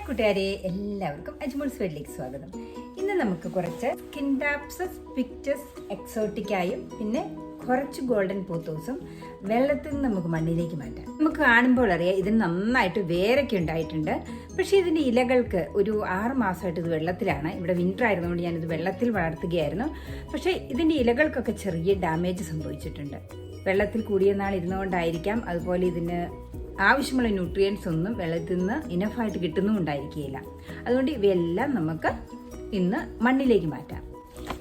Hi കൂട്ടുകാരെ, എല്ലാവർക്കും അജ്മോൾസ് വീട്ടിലേക്ക് സ്വാഗതം. ഇന്ന് നമുക്ക് കുറച്ച് സ്കിൻഡാപ്സസ്, പിക്ടസ്, എക്സോട്ടിക്കായും പിന്നെ കുറച്ച് ഗോൾഡൻ പോത്തോസും വെള്ളത്തിൽ നിന്ന് നമുക്ക് മണ്ണിലേക്ക് മാറ്റാം. നമുക്ക് കാണുമ്പോൾ അറിയാം ഇതിന് നന്നായിട്ട് വേരൊക്കെ ഉണ്ടായിട്ടുണ്ട്. പക്ഷേ ഇതിൻ്റെ ഇലകൾക്ക് ഒരു 6 മാസമായിട്ട് ഇത് വെള്ളത്തിലാണ്. ഇവിടെ വിൻ്റർ ആയിരുന്നുകൊണ്ട് ഞാനിത് വെള്ളത്തിൽ വളർത്തുകയായിരുന്നു. പക്ഷേ ഇതിൻ്റെ ഇലകൾക്കൊക്കെ ചെറിയ ഡാമേജ് സംഭവിച്ചിട്ടുണ്ട്. വെള്ളത്തിൽ കൂടിയ നാൾ ഇരുന്നുകൊണ്ടായിരിക്കാം. അതുപോലെ ഇതിന് ആവശ്യമുള്ള ന്യൂട്രിയൻസ് ഒന്നും വെള്ളത്തിൽ നിന്ന് ഇനഫായിട്ട് കിട്ടുന്നുണ്ടായിരിക്കുകയില്ല. അതുകൊണ്ട് ഇവയെല്ലാം നമുക്ക് ഇന്ന് മണ്ണിലേക്ക് മാറ്റാം.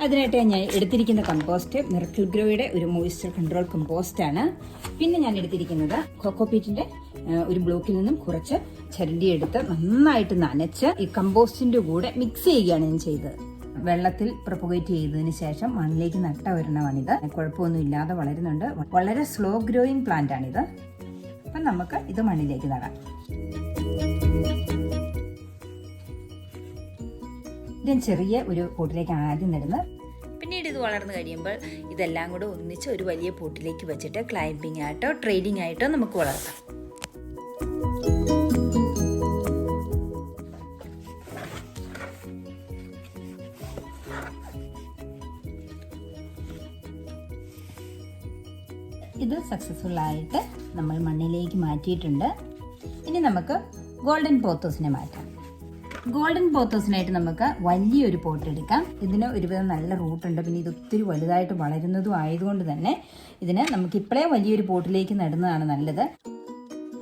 അതിനായിട്ട് ഞാൻ എടുത്തിരിക്കുന്ന കമ്പോസ്റ്റ് മിറക്കിൾ ഗ്രോയുടെ ഒരു മോയ്സ്ചർ കൺട്രോൾ കമ്പോസ്റ്റ് ആണ്. പിന്നെ ഞാൻ എടുത്തിരിക്കുന്നത് കോക്കോപീറ്റിന്റെ ഒരു ബ്ലോക്കിൽ നിന്നും കുറച്ച് ചരണ്ടിയെടുത്ത് നന്നായിട്ട് നനച്ച് ഈ കമ്പോസ്റ്റിന്റെ കൂടെ മിക്സ് ചെയ്യുകയാണ് ഞാൻ ചെയ്തത്. വെള്ളത്തിൽ പ്രൊപ്പഗേറ്റ് ചെയ്തതിന് ശേഷം മണ്ണിലേക്ക് നട്ട ഒരെണ്ണമാണിത്. കുഴപ്പമൊന്നും ഇല്ലാതെ വളരുന്നുണ്ട്. വളരെ സ്ലോ ഗ്രോയിങ് പ്ലാന്റ് ആണിത്. അപ്പം നമുക്ക് ഇത് മണ്ണിലേക്ക് നടാം. ഞാൻ ചെറിയ ഒരു പോട്ടിലേക്ക് ആദ്യം നടുന്നത്. പിന്നീട് ഇത് വളർന്നു കഴിയുമ്പോൾ ഇതെല്ലാം കൂടെ ഒന്നിച്ച് ഒരു വലിയ പോട്ടിലേക്ക് വെച്ചിട്ട് ക്ലൈമ്പിംഗ് ആയിട്ടോ ട്രേഡിംഗ് ആയിട്ടോ നമുക്ക് വളർത്താം. ഇത് സക്സസ്ഫുൾ ആയിട്ട് നമ്മൾ മണ്ണിലേക്ക് മാറ്റിയിട്ടുണ്ട്. ഇനി നമുക്ക് ഗോൾഡൻ പോത്തോസിനെ മാറ്റാം. ഗോൾഡൻ പോത്തോസിനായിട്ട് നമുക്ക് വലിയൊരു പോട്ട് എടുക്കാം. ഇതിന് ഒരുവിധം നല്ല റൂട്ടുണ്ട്. പിന്നെ ഇത് ഒത്തിരി വലുതായിട്ട് വളരുന്നതും ആയതുകൊണ്ട് തന്നെ ഇതിന് നമുക്ക് ഇപ്പോഴേ വലിയൊരു പോട്ടിലേക്ക് നടുന്നതാണ് നല്ലത്.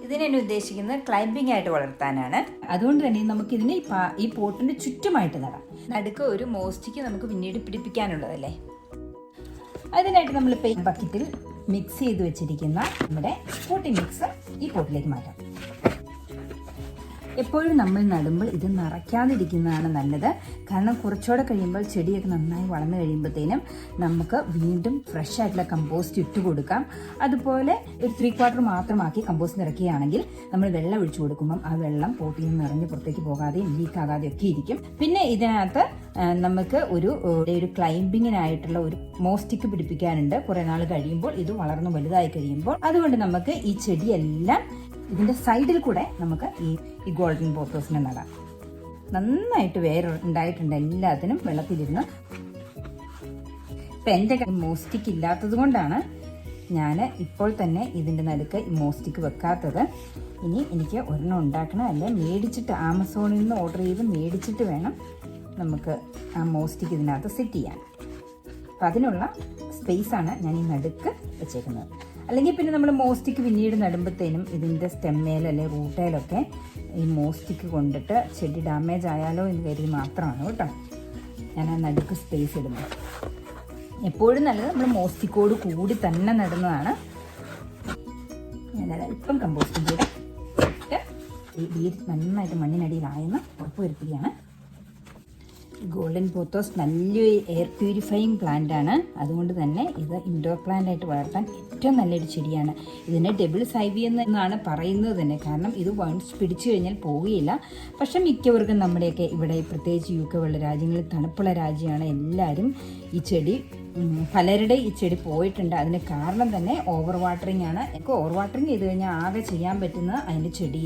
ഇതിനെ ഉദ്ദേശിക്കുന്നത് ക്ലൈമ്പിംഗ് ആയിട്ട് വളർത്താനാണ്. അതുകൊണ്ട് തന്നെ നമുക്കിതിനെ ഈ പോട്ടിന്റെ ചുറ്റുമായിട്ട് നടാം. നടുക്ക് ഒരു മോസ്റ്റിക്ക് നമുക്ക് പിന്നീട് പിടിപ്പിക്കാനുള്ളതല്ലേ. അതിനായിട്ട് നമ്മളിപ്പോൾ ഈ ബക്കറ്റിൽ മിക്സ് ചെയ്ത് വെച്ചിരിക്കുന്ന നമ്മുടെ പോട്ടി മിക്സ് ഈ പോട്ടിലേക്ക് മാറ്റാം. എപ്പോഴും നമ്മൾ നടുമ്പോൾ ഇത് നിറയ്ക്കാതിരിക്കുന്നതാണ് നല്ലത്. കാരണം കുറച്ചുകൂടെ കഴിയുമ്പോൾ ചെടിയൊക്കെ നന്നായി വളർന്നു കഴിയുമ്പോഴത്തേനും നമുക്ക് വീണ്ടും ഫ്രഷ് ആയിട്ടുള്ള കമ്പോസ്റ്റ് ഇട്ട് കൊടുക്കാം. അതുപോലെ ഒരു 3/4 മാത്രമാക്കി കമ്പോസ്റ്റ് നിറയ്ക്കുകയാണെങ്കിൽ നമ്മൾ വെള്ളം ഒഴിച്ചു കൊടുക്കുമ്പം ആ വെള്ളം പോട്ടിൽ നിന്ന് നിറഞ്ഞ് പുറത്തേക്ക് പോകാതെയും ലീക്ക് ആകാതെയും ഒക്കെ ഇരിക്കും. പിന്നെ ഇതിനകത്ത് നമുക്ക് ഒരു ക്ലൈമ്പിങ്ങിനായിട്ടുള്ള ഒരു മോസ്റ്റിക്ക് പിടിപ്പിക്കാനുണ്ട്. കുറെ നാൾ കഴിയുമ്പോൾ ഇത് വളർന്നു വലുതായി കഴിയുമ്പോൾ. അതുകൊണ്ട് നമുക്ക് ഈ ചെടിയെല്ലാം ഇതിന്റെ സൈഡിൽ കൂടെ നമുക്ക് ഈ ഗോൾഡൻ പോത്തോസിനെ നടാം. നന്നായിട്ട് വേര് ഉണ്ടായിട്ടുണ്ട്. എല്ലാത്തിനും വെള്ളത്തിലിരുന്ന്. ഇപ്പം എൻ്റെ മോസ്റ്റിക്ക് ഇല്ലാത്തത് കൊണ്ടാണ് ഞാൻ ഇപ്പോൾ തന്നെ ഇതിൻ്റെ നടുക്ക് ഈ മോസ്റ്റിക്ക് വെക്കാത്തത്. ഇനി എനിക്ക് ഒരെണ്ണം ഉണ്ടാക്കണം. അല്ലെ മേടിച്ചിട്ട് ആമസോണിൽ നിന്ന് ഓർഡർ ചെയ്ത് മേടിച്ചിട്ട് വേണം നമുക്ക് ആ മോസ്റ്റിക്ക് ഇതിനകത്ത് സെറ്റ് ചെയ്യാൻ. അപ്പം അതിനുള്ള സ്പേസാണ് ഞാൻ ഈ നടുക്ക് വെച്ചേക്കുന്നത്. അല്ലെങ്കിൽ പിന്നെ നമ്മൾ മോസ്റ്റിക്ക് പിന്നീട് നടുമ്പോഴത്തേനും ഇതിൻ്റെ സ്റ്റെമ്മേലോ അല്ലെങ്കിൽ റൂട്ടേലൊക്കെ ഈ മോസ്റ്റിക്ക് കൊണ്ടിട്ട് ചെടി ഡാമേജ് ആയാലോ എന്ന് കരുതി മാത്രമാണ് കേട്ടോ ഞാൻ ആ നടുക്ക് സ്പേസ് ഇടുന്നത്. എപ്പോഴും നല്ലത് നമ്മൾ മോസ്റ്റിക്കോട് കൂടി തന്നെ നടുന്നതാണ്. ഞാനത് ഇപ്പം കമ്പോസ്റ്റും കൂടെ ഇട്ട് ഈ നന്നായിട്ട് മണ്ണിനടിയിലായെന്ന് ഉറപ്പ് വരുത്തുകയാണ്. ഗോൾഡൻ പോത്തോസ് നല്ലൊരു എയർ പ്യൂരിഫയിങ് പ്ലാന്റ് ആണ്. അതുകൊണ്ട് തന്നെ ഇത് ഇൻഡോർ പ്ലാന്റ് ആയിട്ട് വളർത്താൻ ഏറ്റവും നല്ലൊരു ചെടിയാണ്. ഇതിനെ ഡബിൾ സൈവി എന്നാണ് പറയുന്നത് തന്നെ. കാരണം ഇത് വൺസ് പിടിച്ചു കഴിഞ്ഞാൽ പോവുകയില്ല. പക്ഷെ മിക്കവർക്കും നമ്മുടെയൊക്കെ ഇവിടെ പ്രത്യേകിച്ച് UK പോലുള്ള രാജ്യങ്ങളിൽ തണുപ്പുള്ള രാജ്യമാണ്. എല്ലാവരും ഈ ചെടി പലരുടെ ഈ ചെടി പോയിട്ടുണ്ട്. അതിന് കാരണം തന്നെ ഓവർ വാട്ടറിങ് ആണ്. ഓവർ വാട്ടറിങ് ചെയ്ത് കഴിഞ്ഞാൽ ആകെ ചെയ്യാൻ പറ്റുന്ന അതിൻ്റെ ചെടി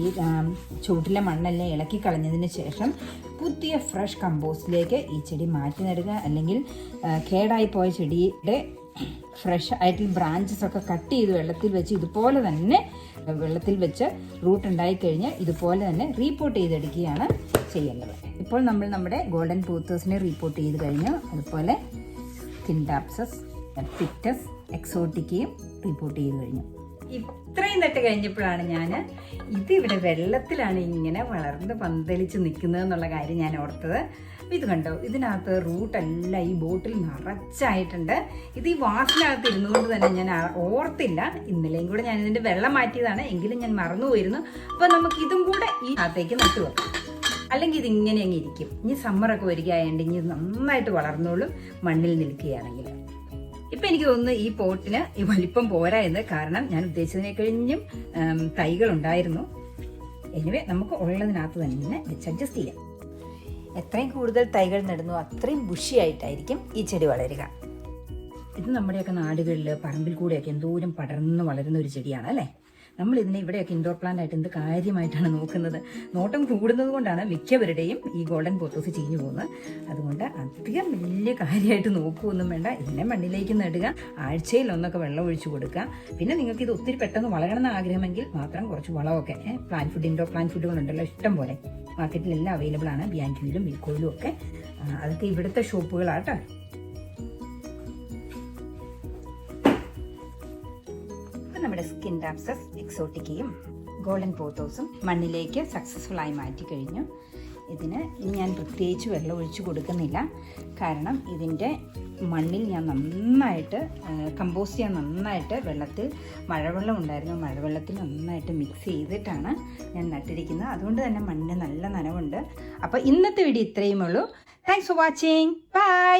ചുവട്ടിലെ മണ്ണെല്ലാം ഇളക്കി കളഞ്ഞതിന് ശേഷം പുതിയ ഫ്രഷ് കമ്പോസ്റ്റിലേക്ക് ഈ ചെടി മാറ്റി നടുക. അല്ലെങ്കിൽ കേടായി പോയ ചെടിയുടെ ഫ്രഷ് ആയിട്ടുള്ള ബ്രാഞ്ചസ് ഒക്കെ കട്ട് ചെയ്ത് വെള്ളത്തിൽ വെച്ച് ഇതുപോലെ തന്നെ വെള്ളത്തിൽ വെച്ച് റൂട്ട് ഉണ്ടായിക്കഴിഞ്ഞാൽ ഇതുപോലെ തന്നെ റീപോർട്ട് ചെയ്തെടുക്കുകയാണ് ചെയ്യേണ്ടത്. ഇപ്പോൾ നമ്മൾ നമ്മുടെ ഗോൾഡൻ പോത്തോസിനെ റീപോർട്ട് ചെയ്ത് കഴിഞ്ഞു. അതുപോലെ സ്കിൻഡാപ്സസ്, പിക്ടസ്, എക്സോട്ടിക്കയും റിപ്പോർട്ട് ചെയ്ത് കഴിഞ്ഞു. ഇത്രയും നട്ട് കഴിഞ്ഞപ്പോഴാണ് ഞാൻ ഇതിവിടെ വെള്ളത്തിലാണ് ഇങ്ങനെ വളർന്ന് പന്തലിച്ച് നിൽക്കുന്നതെന്നുള്ള കാര്യം ഞാൻ ഓർത്തത്. ഇത് കണ്ടോ, ഇതിനകത്ത് റൂട്ടെല്ലാം ഈ ബോട്ടിൽ നിറച്ചായിട്ടുണ്ട്. ഇത് ഈ വാസിനകത്ത് ഇരുന്നുകൊണ്ട് തന്നെ ഞാൻ ഓർത്തില്ല. ഇന്നലെയും കൂടെ ഞാൻ ഇതിൻ്റെ വെള്ളം മാറ്റിയതാണ്, എങ്കിലും ഞാൻ മറന്നുപോയിരുന്നു. അപ്പോൾ നമുക്ക് ഇതും കൂടെ ഈ അകത്തേക്ക് നട്ടു വെക്കാം. അല്ലെങ്കിൽ ഇതിങ്ങനെ അങ്ങ് ഇരിക്കും. ഇനി സമ്മറൊക്കെ വരികയായതുകൊണ്ട് ഇനി നന്നായിട്ട് വളർന്നോളും മണ്ണിൽ നിൽക്കുകയാണെങ്കിൽ. ഇപ്പം എനിക്ക് തോന്നുന്നു ഈ പോട്ടിന് ഈ വലിപ്പം പോരാ എന്ന്. കാരണം ഞാൻ ഉദ്ദേശിച്ചതിനെ കഴിഞ്ഞും തൈകളുണ്ടായിരുന്നു. എനിവേ നമുക്ക് ഉള്ളതിനകത്ത് തന്നെ വെച്ച് അഡ്ജസ്റ്റ് ചെയ്യാം. എത്രയും കൂടുതൽ തൈകൾ നടുന്നു അത്രയും ബുഷിയായിട്ടായിരിക്കും ഈ ചെടി വളരുക. ഇത് നമ്മുടെയൊക്കെ നാടുകളിൽ പറമ്പിൽ കൂടെയൊക്കെ എന്തോരം പടർന്ന് വളരുന്ന ഒരു ചെടിയാണ് അല്ലേ. നമ്മൾ ഇതിനെ ഇവിടെയൊക്കെ ഇൻഡോർ പ്ലാന്റ് ആയിട്ട് എന്ത് കാര്യമായിട്ടാണ് നോക്കുന്നത്. നോട്ടം കൂടുന്നത് കൊണ്ടാണ് മിക്കവരുടെയും ഈ ഗോൾഡൻ പോത്തോസ് ചീഞ്ഞു പോകുന്നത്. അതുകൊണ്ട് അധികം വലിയ കാര്യമായിട്ട് നോക്കുകയൊന്നും വേണ്ട. ഇതിനെ മണ്ണിലേക്ക് നടുക, ആഴ്ചയിൽ ഒന്നൊക്കെ വെള്ളം ഒഴിച്ചു കൊടുക്കുക. പിന്നെ നിങ്ങൾക്ക് ഇത് ഒത്തിരി പെട്ടെന്ന് വളരണമെന്ന് ആഗ്രഹമെങ്കിൽ മാത്രം കുറച്ച് വളമൊക്കെ പ്ലാന്റ് ഫുഡ്, ഇൻഡോർ പ്ലാന്റ് ഫുഡുകളുണ്ടല്ലോ ഇഷ്ടം പോലെ, മാർക്കറ്റിലെല്ലാം അവൈലബിൾ ആണ്. ബിയാൻക്യൂലും വിൽക്കോയിലും ഒക്കെ. അതൊക്കെ ഇവിടുത്തെ ഷോപ്പുകളാട്ടോ. നമ്മുടെ സ്കിൻഡാപ്സസ്, എക്സോട്ടിക്കയും ഗോൾഡൻ പോത്തോസും മണ്ണിലേക്ക് സക്സസ്ഫുൾ ആയി മാറ്റി കഴിഞ്ഞു. ഇതിന് ഇനി ഞാൻ പ്രത്യേകിച്ച് വെള്ളം ഒഴിച്ചു കൊടുക്കുന്നില്ല. കാരണം ഇതിൻ്റെ മണ്ണിൽ ഞാൻ നന്നായിട്ട് കമ്പോസ്റ്റ് ചെയ്യാൻ നന്നായിട്ട് വെള്ളത്തിൽ മഴവെള്ളം ഉണ്ടായിരുന്നു, മഴവെള്ളത്തിൽ നന്നായിട്ട് മിക്സ് ചെയ്തിട്ടാണ് ഞാൻ നട്ടിരിക്കുന്നത്. അതുകൊണ്ട് തന്നെ മണ്ണിന് നല്ല നനവുണ്ട്. അപ്പോൾ ഇന്നത്തെ വീഡിയോ ഇത്രയുമേ ഉള്ളൂ. Thanks for watching. ബൈ.